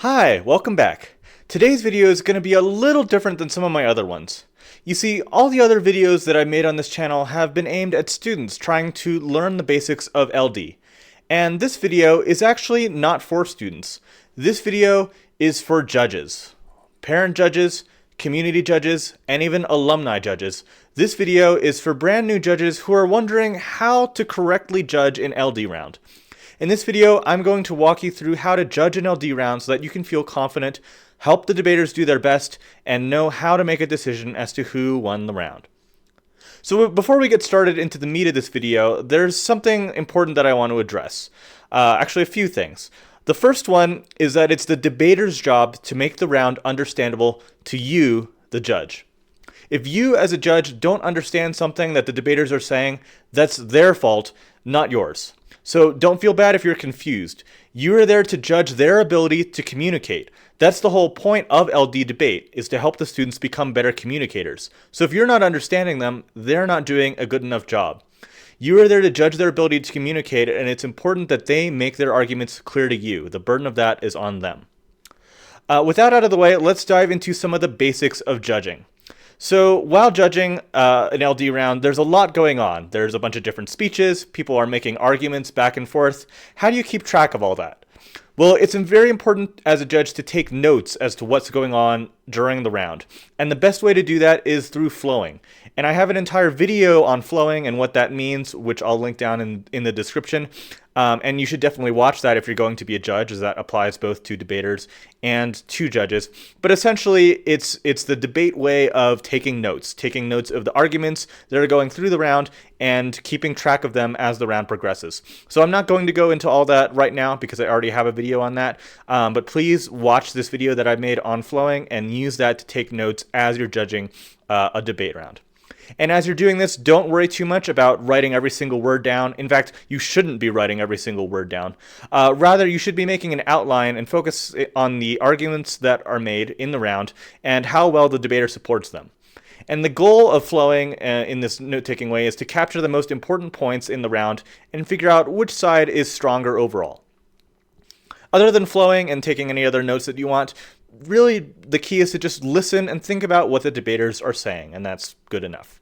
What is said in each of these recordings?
Hi, welcome back. Today's video is going to be a little different than some of my other ones. You see, all the other videos that I made on this channel have been aimed at students trying to learn the basics of LD. And this video is actually not for students. This video is for judges, parent judges, community judges, and even alumni judges. This video is for brand new judges who are wondering how to correctly judge an LD round. In this video, I'm going to walk you through how to judge an LD round so that you can feel confident, help the debaters do their best, and know how to make a decision as to who won the round. So before we get started into the meat of this video, there's something important that I want to address. Actually, a few things. The first one is that it's the debater's job to make the round understandable to you, the judge. If you, as a judge, don't understand something that the debaters are saying, that's their fault, not yours. So don't feel bad if you're confused. You are there to judge their ability to communicate. That's the whole point of LD debate, is to help the students become better communicators. So if you're not understanding them, they're not doing a good enough job. You are there to judge their ability to communicate, and it's important that they make their arguments clear to you. The burden of that is on them. With that out of the way, let's dive into some of the basics of judging. So while judging an LD round, there's a lot going on. There's a bunch of different speeches. People are making arguments back and forth. How do you keep track of all that? Well, it's very important as a judge to take notes as to what's going on during the round. And the best way to do that is through flowing. And I have an entire video on flowing and what that means, which I'll link down in the description. And you should definitely watch that if you're going to be a judge, as that applies both to debaters and to judges. But essentially, it's the debate way of taking notes of the arguments that are going through the round and keeping track of them as the round progresses. So I'm not going to go into all that right now because I already have a video on that. But please watch this video that I made on flowing and use that to take notes as you're judging a debate round. And as you're doing this, don't worry too much about writing every single word down. In fact, you shouldn't be writing every single word down. Rather, you should be making an outline and focus on the arguments that are made in the round and how well the debater supports them. And the goal of flowing in this note-taking way is to capture the most important points in the round and figure out which side is stronger overall. Other than flowing and taking any other notes that you want, really the key is to just listen and think about what the debaters are saying, and that's good enough.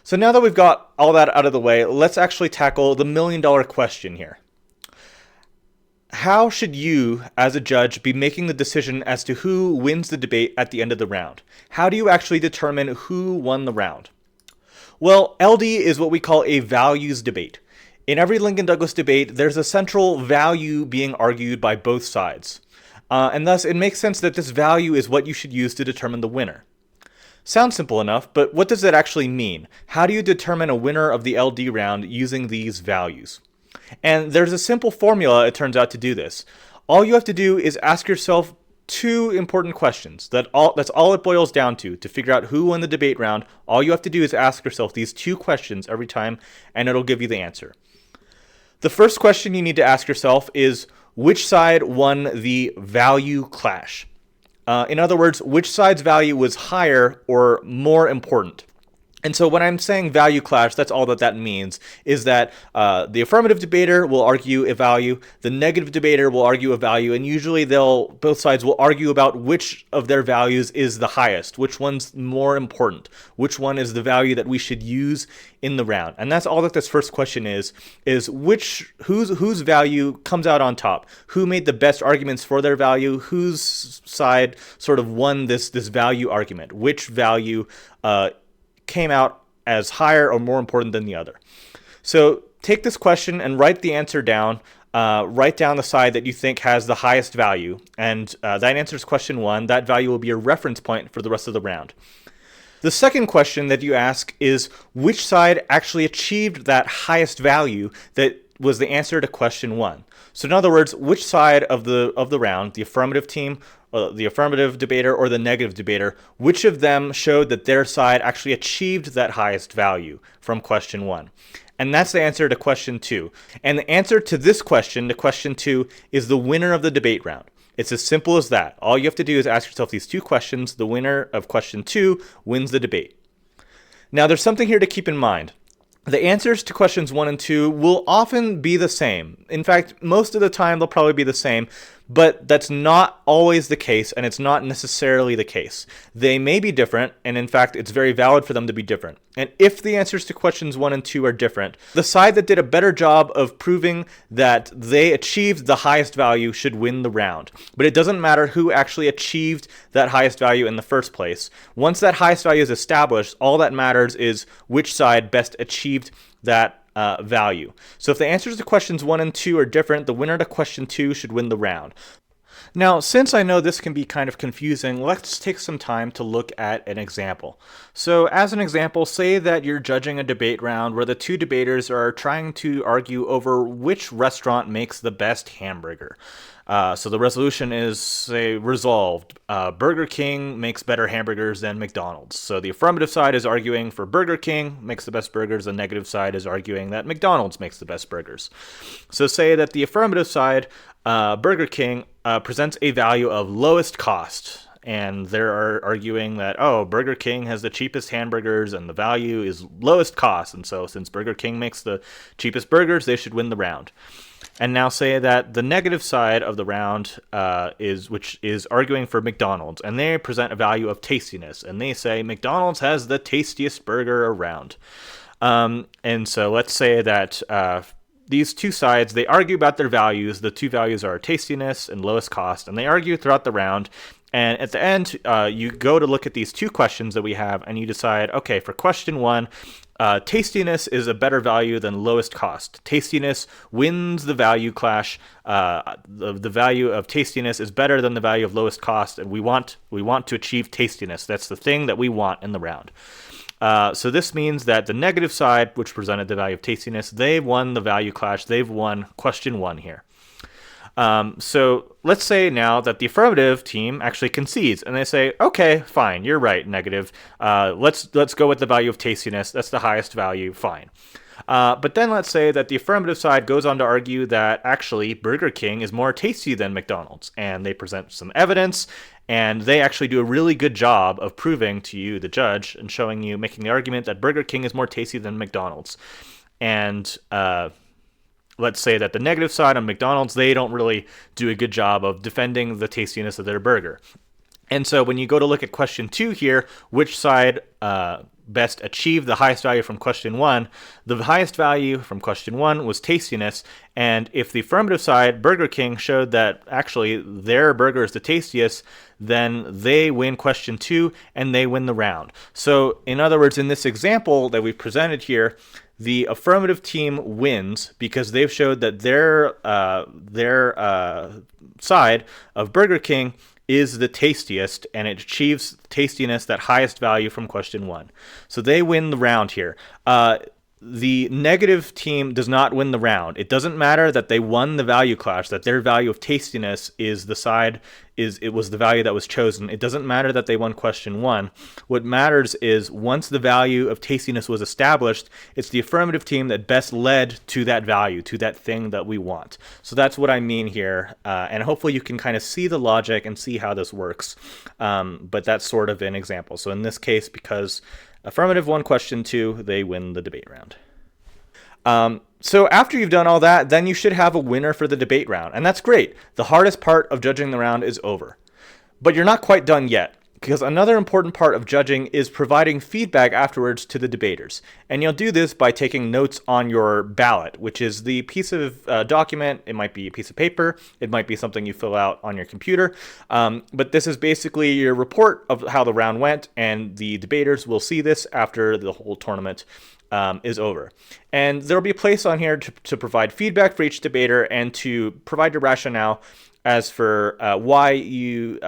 So now that we've got all that out of the way, let's actually tackle the million-dollar question here. How should you, as a judge, be making the decision as to who wins the debate at the end of the round? How do you actually determine who won the round? Well, LD is what we call a values debate. In every Lincoln Douglas debate, there's a central value being argued by both sides. And thus, it makes sense that this value is what you should use to determine the winner. Sounds simple enough, but what does that actually mean? How do you determine a winner of the LD round using these values? And there's a simple formula, it turns out, to do this. All you have to do is ask yourself two important questions. That's all it boils down to figure out who won the debate round. All you have to do is ask yourself these two questions every time, and it'll give you the answer. The first question you need to ask yourself is, which side won the value clash? In other words, which side's value was higher or more important? And so when I'm saying value clash, that's all that means, is that the affirmative debater will argue a value, the negative debater will argue a value, and usually both sides will argue about which of their values is the highest, which one's more important, which one is the value that we should use in the round. And that's all that this first question is whose value comes out on top, who made the best arguments for their value, whose side sort of won this value argument, which value came out as higher or more important than the other. So take this question and write the answer down. Write down the side that you think has the highest value, and that answers question one. That value will be a reference point for the rest of the round. The second question that you ask is, which side actually achieved that highest value that was the answer to question one? So in other words, which side of the round, the affirmative team, the affirmative debater, or the negative debater, which of them showed that their side actually achieved that highest value from question one? And that's the answer to question two. And the answer to this question, to question two, is the winner of the debate round. It's as simple as that. All you have to do is ask yourself these two questions. The winner of question two wins the debate. Now, there's something here to keep in mind. The answers to questions 1 and 2 will often be the same. In fact, most of the time they'll probably be the same, But that's not always the case, and it's not necessarily the case. They may be different, and in fact, it's very valid for them to be different. And if the answers to questions 1 and 2 are different, the side that did a better job of proving that they achieved the highest value should win the round. But it doesn't matter who actually achieved that highest value in the first place. Once that highest value is established, all that matters is which side best achieved that value. So if the answers to questions 1 and 2 are different, the winner to question 2 should win the round. Now, since I know this can be kind of confusing, let's take some time to look at an example. So as an example, say that you're judging a debate round where the two debaters are trying to argue over which restaurant makes the best hamburger. So the resolution is, say, resolved. Burger King makes better hamburgers than McDonald's. So the affirmative side is arguing for Burger King makes the best burgers. The negative side is arguing that McDonald's makes the best burgers. So say that the affirmative side, Burger King, presents a value of lowest cost. And they're arguing that, oh, Burger King has the cheapest hamburgers and the value is lowest cost. And so since Burger King makes the cheapest burgers, they should win the round. And now say that the negative side of the round which is arguing for McDonald's, and they present a value of tastiness, and they say McDonald's has the tastiest burger around. And so let's say that these two sides, they argue about their values. The two values are tastiness and lowest cost, and they argue throughout the round. And at the end, you go to look at these two questions that we have, and you decide, okay, for question 1, tastiness is a better value than lowest cost. Tastiness wins the value clash. The value of tastiness is better than the value of lowest cost, and we want to achieve tastiness. That's the thing that we want in the round. So this means that the negative side, which presented the value of tastiness, they won the value clash. They've won question 1 here. So let's say now that the affirmative team actually concedes and they say, okay, fine, you're right, negative. Let's go with the value of tastiness. That's the highest value, fine. But then let's say that the affirmative side goes on to argue that actually Burger King is more tasty than McDonald's, and they present some evidence, and they actually do a really good job of proving to you, the judge, and making the argument that Burger King is more tasty than McDonald's. And let's say that the negative side on McDonald's, they don't really do a good job of defending the tastiness of their burger. And so when you go to look at question 2 here, which side best achieved the highest value from question 1, the highest value from question 1 was tastiness. And if the affirmative side, Burger King, showed that actually their burger is the tastiest, then they win question 2 and they win the round. So in other words, in this example that we've presented here, the affirmative team wins because they've showed that their side of Burger King is the tastiest, and it achieves tastiness, that highest value from question 1. So they win the round here. The negative team does not win the round. It doesn't matter that they won the value clash, that their value of tastiness is it was the value that was chosen. It doesn't matter that they won question 1. What matters is once the value of tastiness was established, it's the affirmative team that best led to that value, to that thing that we want. So that's what I mean here, and hopefully you can kind of see the logic and see how this works. But that's sort of an example. So in this case, because affirmative won question 2, they win the debate round. So after you've done all that, then you should have a winner for the debate round, and that's great. The hardest part of judging the round is over. But you're not quite done yet, because another important part of judging is providing feedback afterwards to the debaters. And you'll do this by taking notes on your ballot, which is the piece of document. It might be a piece of paper. It might be something you fill out on your computer. But this is basically your report of how the round went, and the debaters will see this after the whole tournament is over. And there'll be a place on here to provide feedback for each debater and to provide your rationale as for why you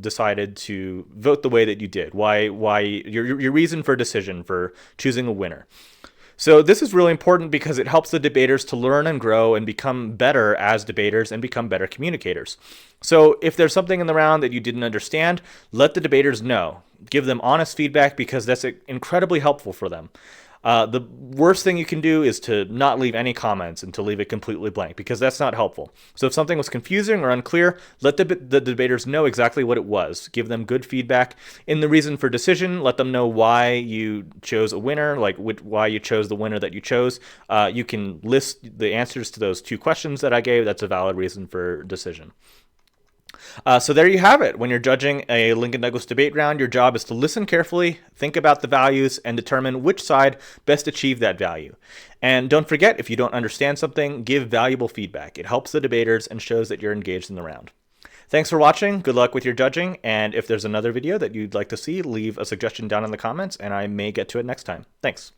decided to vote the way that you did, why your reason for decision for choosing a winner. So this is really important because it helps the debaters to learn and grow and become better as debaters and become better communicators. So if there's something in the round that you didn't understand, let the debaters know. Give them honest feedback because that's incredibly helpful for them. The worst thing you can do is to not leave any comments and to leave it completely blank, because that's not helpful. So if something was confusing or unclear, let the debaters know exactly what it was. Give them good feedback. In the reason for decision, let them know why you chose a winner, like why you chose the winner that you chose. You can list the answers to those 2 questions that I gave. That's a valid reason for decision. So there you have it. When you're judging a Lincoln Douglas debate round, your job is to listen carefully, think about the values, and determine which side best achieved that value. And don't forget, if you don't understand something, give valuable feedback. It helps the debaters and shows that you're engaged in the round. Thanks for watching. Good luck with your judging. And if there's another video that you'd like to see, leave a suggestion down in the comments, and I may get to it next time. Thanks.